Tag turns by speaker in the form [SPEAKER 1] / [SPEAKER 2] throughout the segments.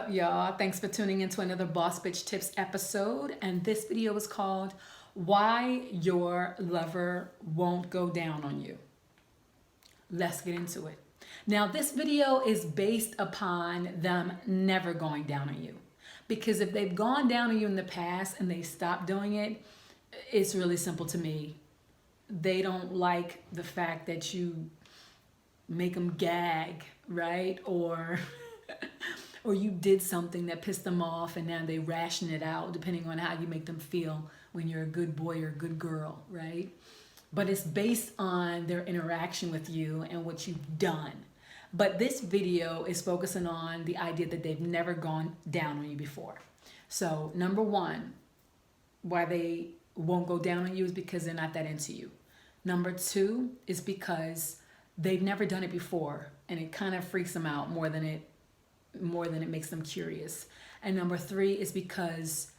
[SPEAKER 1] up, y'all? Thanks for tuning into another Boss Bitch Tips episode. And this video is called Why Your Lover Won't Go Down on You. Let's get into it. Now, this video is based upon them never going down on you. Because if they've gone down on you in the past and they stopped doing it, it's really simple to me. They don't like the fact that you make them gag, right? Or you did something that pissed them off and now they ration it out depending on how you make them feel when you're a good boy or a good girl, right? But it's based on their interaction with you and what you've done. But this video is focusing on the idea that they've never gone down on you before. So number one, why they won't go down on you is because they're not that into you. Number two is because they've never done it before and it kind of freaks them out more than it makes them curious. And number three is because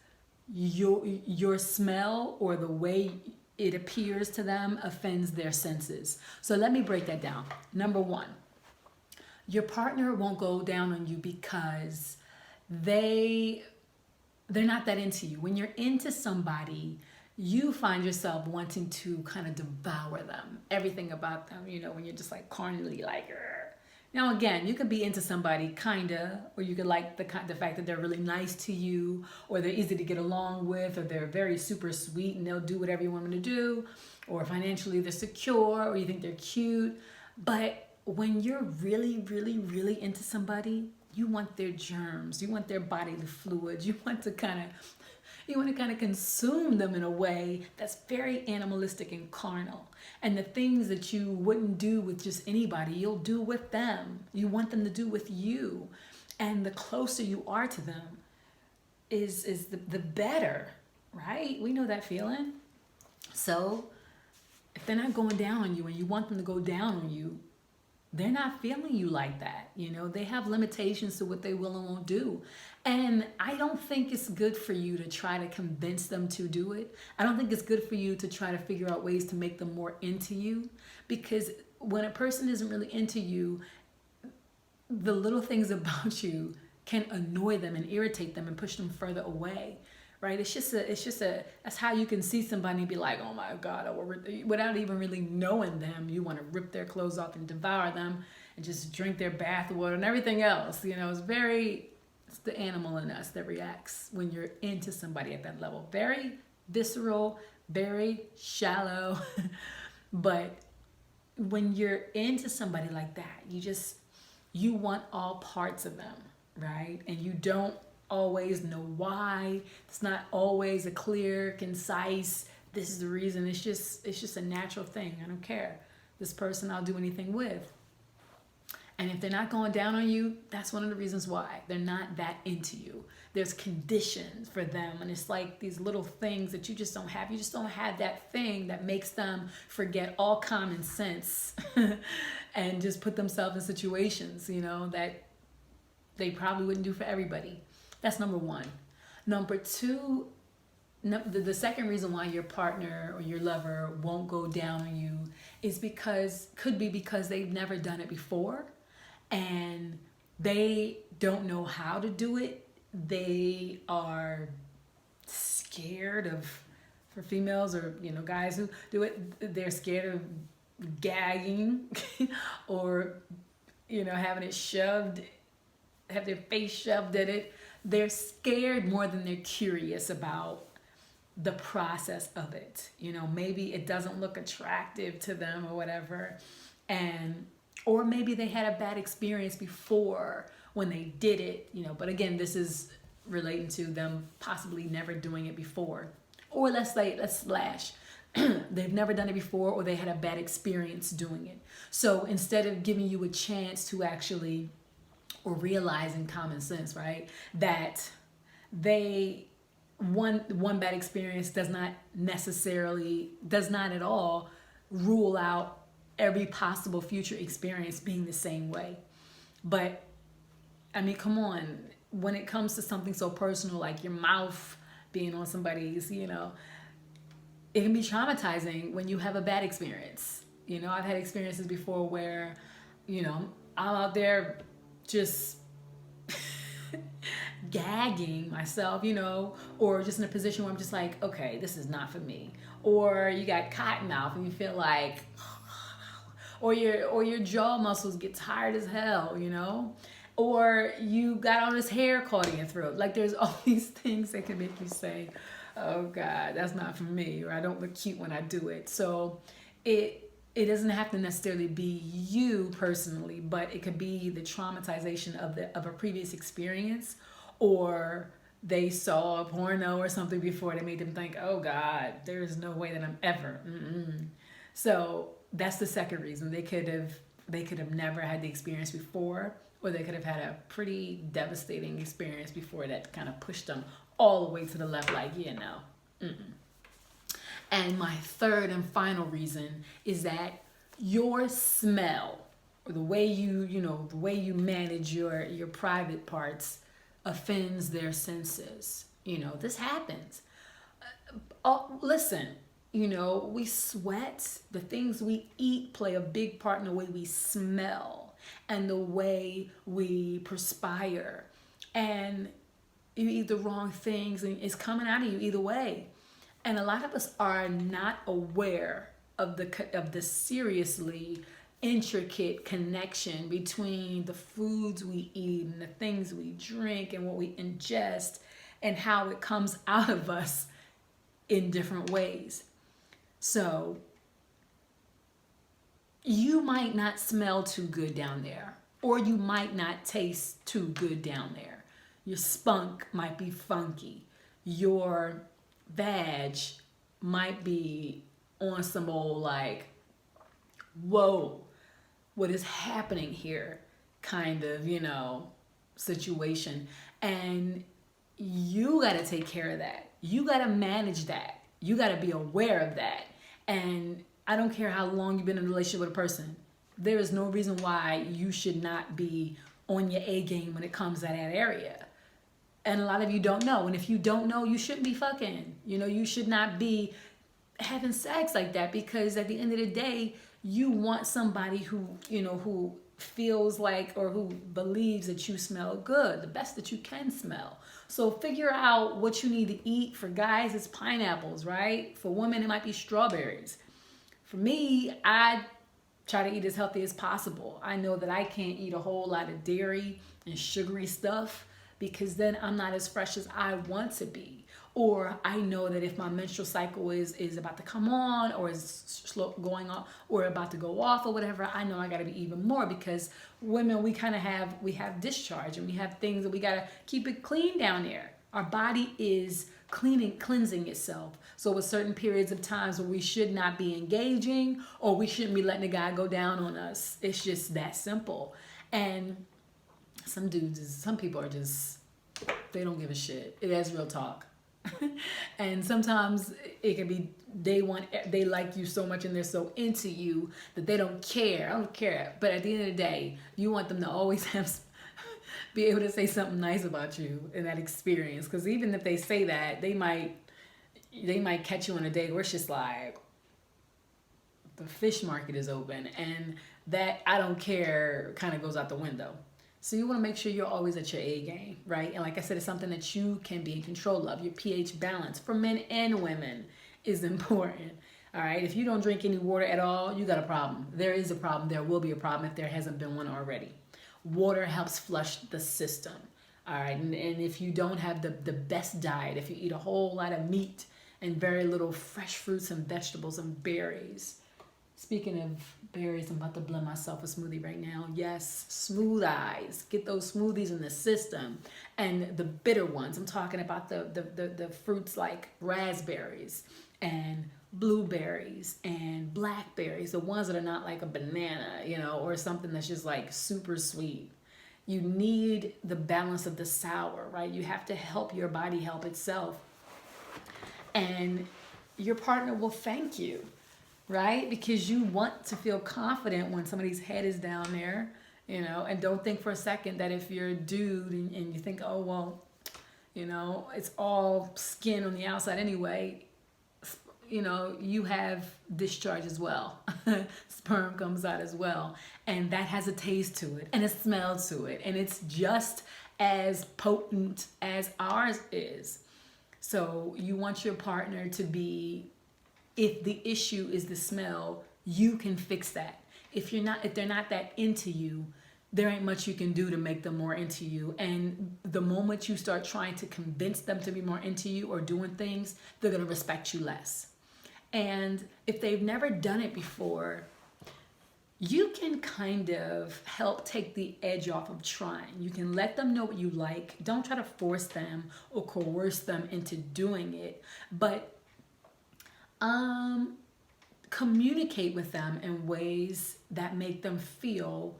[SPEAKER 1] your smell or the way it appears to them offends their senses. So let me break that down. Number one, your partner won't go down on you because they're not that into you. When you're into somebody, you find yourself wanting to kind of devour them, everything about them, when you're just like carnally like, "Grr." Now again, you could be into somebody kinda, or you could like the fact that they're really nice to you, or they're easy to get along with, or they're very super sweet and they'll do whatever you want them to do, or financially they're secure, or you think they're cute. But when you're really, really, really into somebody, you want their germs, you want their bodily fluids, you want to kind of consume them in a way that's very animalistic and carnal. And the things that you wouldn't do with just anybody, you'll do with them. You want them to do with you. And the closer you are to them is the better, right? We know that feeling. So if they're not going down on you and you want them to go down on you, they're not feeling you like that. They have limitations to what they will and won't do. And I don't think it's good for you to try to convince them to do it. I don't think it's good for you to try to figure out ways to make them more into you. Because when a person isn't really into you, the little things about you can annoy them and irritate them and push them further away. Right? It's just that's how you can see somebody and be like, oh my God, without even really knowing them, you want to rip their clothes off and devour them and just drink their bath water and everything else. It's the animal in us that reacts when you're into somebody at that level. Very visceral, very shallow. But when you're into somebody like that, you want all parts of them, right? And you don't always know why. It's not always a clear, concise, this is the reason. It's just a natural thing. I don't care. This person I'll do anything with. And if they're not going down on you, that's one of the reasons why. They're not that into you. There's conditions for them. And it's like these little things that you just don't have. You just don't have that thing that makes them forget all common sense and just put themselves in situations, that they probably wouldn't do for everybody. That's number one. Number two, the second reason why your partner or your lover won't go down on you is could be because they've never done it before and they don't know how to do it. They are scared of, for females or guys who do it, they're scared of gagging or having it shoved, have their face shoved in it. They're scared more than they're curious about the process of it. Maybe it doesn't look attractive to them or whatever. Or maybe they had a bad experience before when they did it, but again, this is relating to them possibly never doing it before. Or let's slash. They've never done it before or they had a bad experience doing it. So instead of giving you a chance to actually, or realizing common sense, right? That one bad experience does not at all rule out every possible future experience being the same way. But I mean, come on, when it comes to something so personal like your mouth being on somebody's, it can be traumatizing when you have a bad experience. I've had experiences before where, I'm out there just gagging myself, or just in a position where I'm just like, okay, this is not for me. Or you got cotton mouth and you feel like, or your jaw muscles get tired as hell, or you got all this hair caught in your throat. Like there's all these things that can make you say, oh God, that's not for me, or I don't look cute when I do it. So it doesn't have to necessarily be you personally, but it could be the traumatization of a previous experience, or they saw a porno or something before that made them think, oh God, there's no way that I'm ever. So that's the second reason. They could have never had the experience before, or they could have had a pretty devastating experience before that kind of pushed them all the way to the left, like, And my third and final reason is that your smell, or the way you manage your private parts, offends their senses. This happens. Listen, we sweat. The things we eat play a big part in the way we smell and the way we perspire. And you eat the wrong things and it's coming out of you either way. And a lot of us are not aware of the seriously intricate connection between the foods we eat and the things we drink and what we ingest and how it comes out of us in different ways. So you might not smell too good down there, or you might not taste too good down there. Your spunk might be funky. Your vag might be on some old like, whoa, what is happening here kind of, situation. And you got to take care of that. You got to manage that. You got to be aware of that. And I don't care how long you've been in a relationship with a person. There is no reason why you should not be on your A game when it comes to that area. And a lot of you don't know. And if you don't know, you shouldn't be fucking. You should not be having sex like that, because at the end of the day, you want somebody who feels like, or who believes that you smell good, the best that you can smell. So figure out what you need to eat. For guys, it's pineapples, right? For women, it might be strawberries. For me, I try to eat as healthy as possible. I know that I can't eat a whole lot of dairy and sugary stuff, because then I'm not as fresh as I want to be. Or I know that if my menstrual cycle is about to come on, or is slow going on, or about to go off, or whatever, I know I got to be even more, because women, we have discharge, and we have things that we got to keep it clean down there. Our body is cleansing itself. So with certain periods of times where we should not be engaging, or we shouldn't be letting the guy go down on us. It's just that simple. And some people are just, they don't give a shit. That's real talk. And sometimes it can be they like you so much and they're so into you that they don't care. I don't care. But at the end of the day, you want them to always be able to say something nice about you in that experience. Because even if they say that, they might catch you on a day where it's just like, the fish market is open, and that I don't care kind of goes out the window. So you want to make sure you're always at your A game, right? And like I said, it's something that you can be in control of. Your pH balance for men and women is important. All right. If you don't drink any water at all, you got a problem. There is a problem. There will be a problem if there hasn't been one already. Water helps flush the system. All right. And if you don't have the best diet, if you eat a whole lot of meat and very little fresh fruits and vegetables and berries. Speaking of berries, I'm about to blend myself a smoothie right now. Yes, smooth eyes. Get those smoothies in the system. And the bitter ones. I'm talking about the fruits like raspberries and blueberries and blackberries. The ones that are not like a banana, or something that's just like super sweet. You need the balance of the sour, right? You have to help your body help itself. And your partner will thank you. Right? Because you want to feel confident when somebody's head is down there, and don't think for a second that if you're a dude and you think, oh, well, it's all skin on the outside anyway, you have discharge as well. Sperm comes out as well. And that has a taste to it and a smell to it. And it's just as potent as ours is. So you want your partner to be, if the issue is the smell, you can fix that. If they're not that into you, there ain't much you can do to make them more into you. And the moment you start trying to convince them to be more into you or doing things, they're going to respect you less. And if they've never done it before, you can kind of help take the edge off of trying. You can let them know what you like. Don't try to force them or coerce them into doing it, but communicate with them in ways that make them feel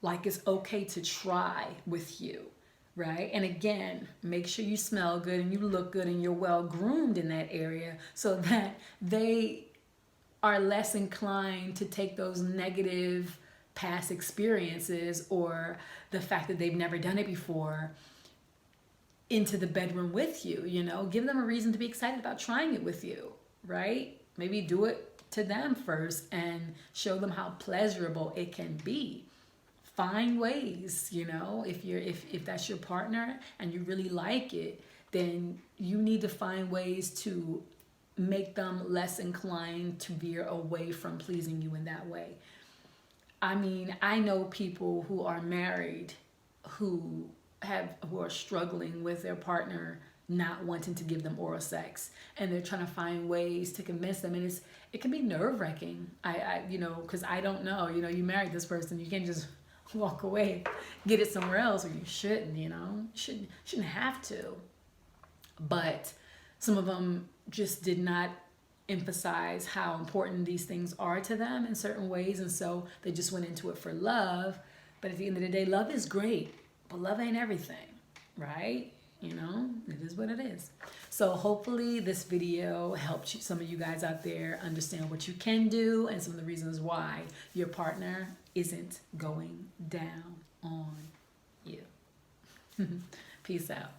[SPEAKER 1] like it's okay to try with you, right? And again, make sure you smell good and you look good and you're well groomed in that area so that they are less inclined to take those negative past experiences or the fact that they've never done it before into the bedroom with you. You know, give them a reason to be excited about trying it with you, right? Maybe do it to them first and show them how pleasurable it can be. Find ways, you know, if that's your partner and you really like it, then you need to find ways to make them less inclined to veer away from pleasing you in that way. I mean, I know people who are married who are struggling with their partner not wanting to give them oral sex, and they're trying to find ways to convince them, and it can be nerve-wracking. I you know, because I don't know, you know, you married this person, you can't just walk away, get it somewhere else, or you shouldn't, you know, shouldn't have to. But some of them just did not emphasize how important these things are to them in certain ways, and so they just went into it for love. But at the end of the day, love is great, but love ain't everything, right? You know, it is what it is. So hopefully this video helped some of you guys out there understand what you can do and some of the reasons why your partner isn't going down on you. Peace out.